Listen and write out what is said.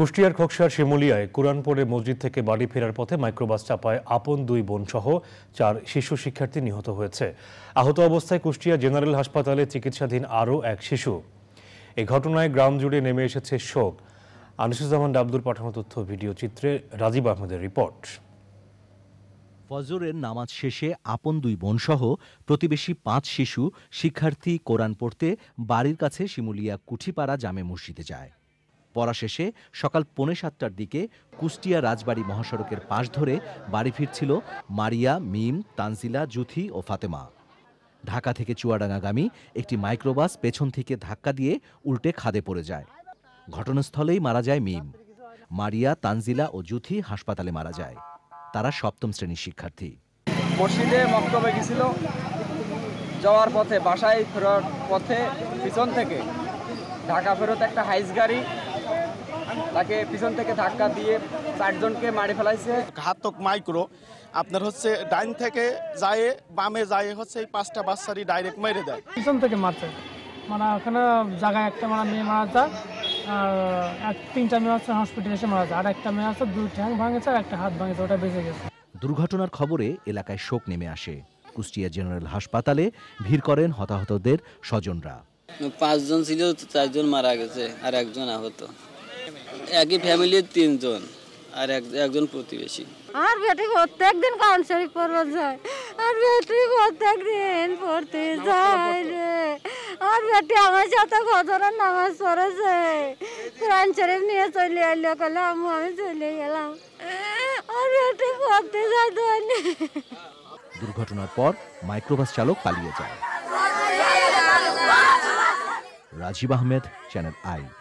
কুষ্টিয়ার খোকসার শিমুলিয়ায় কোরআন পড়ে মসজিদ থেকে বাড়ি ফেরার পথে মাইক্রোবাস চাপায় আপন দুই বোনসহ 4 শিশু শিক্ষার্থী নিহত হয়েছে। আহত অবস্থায় কুষ্টিয়া জেনারেল হাসপাতালে চিকিৎসাধীন আরও এক শিশু। এই ঘটনায় গ্রাম জুড়ে নেমে এসেছে শোক। আনিসুজ্জামান আব্দুল পাঠানো তথ্য ভিডিও চিত্রে রাজীব আহমেদের রিপোর্ট। ফজরের নামাজ শেষে আপন দুই বোনসহ প্রতিবেশী 5 শিশু শিক্ষার্থী কোরআন পড়তে বাড়ির কাছে শিমুলিয়া কুঠিপাড়া জামে মসজিদে যায়। পড়া শেষে সকাল 6:45টার দিকে কুষ্টিয়া রাজবাড়ী মহাসড়কের পাশ ধরে বাড়ি ফিরছিল মারিয়া, মিম, তানজিলা, জুথি ও ফাতেমা। ঢাকা থেকে চুয়াডাঙ্গাগামী একটি মাইক্রোবাস পেছন থেকে ধাক্কা দিয়ে উল্টে খাদে পড়ে যায়। ঘটনাস্থলেই মারা যায় মিম। মারিয়া, তানজিলা ও জুথি হাসপাতালে মারা যায়। তারা 7ম শ্রেণীর শিক্ষার্থী। মসজিদে মক্তবে গেছিল, যাওয়ার পথে বাসায় ফেরার পথে পিছন থেকে ঢাকা ফেরত একটা হাইস গাড়ি তাকে পিছন থেকে ধাক্কা দিয়ে 4 জনকে মারি ফেলাইছে। ঘাতক মাইক্রো আপনার হচ্ছে ডাইন থেকে যায় বামে যায় হচ্ছে এই 5টা বাচ্চারই ডাইরেক্ট মেরে দেয়। পিছন থেকে মারছে, মানে ওখানে জায়গায় একটা মেয়ে মারা যায়, আর 3টা মেয়ে আছে হসপিটালে এসে মারা যায়, আর একটা মেয়ে আছে 2 ঠ্যাং ভাঙেছে আর একটা হাত ভাঙেছে, ওটা বেঁচে গেছে। দুর্ঘটনার খবরে এলাকায় শোক নেমে আসে। কুষ্টিয়া জেনারেল হাসপাতালে ভিড় করেন হতাহতদের স্বজনরা। 5 জন ছিল, 4 জন মারা গেছে আর 1 জন আহত। একই ফ্যামিলির 3 জন আর একজন প্রতিবেশী। আর বেটি প্রত্যেকদিন কোরআন শরীফ পড়তে যায়, আর বেটি প্রত্যেকদিন পড়তে যায় রে। আর বেটি আমার সাথে ফজরের নামাজ পড়েছে, কোরআন শরীফ নিয়ে চলে এলো, কলে আমি চলে গেলাম। আর বেটি পড়তে যায় দোয়ানি। দুর্ঘটনার পর মাইক্রোবাস চালক পালিয়ে যায়। Rajib Ahmed, channel I.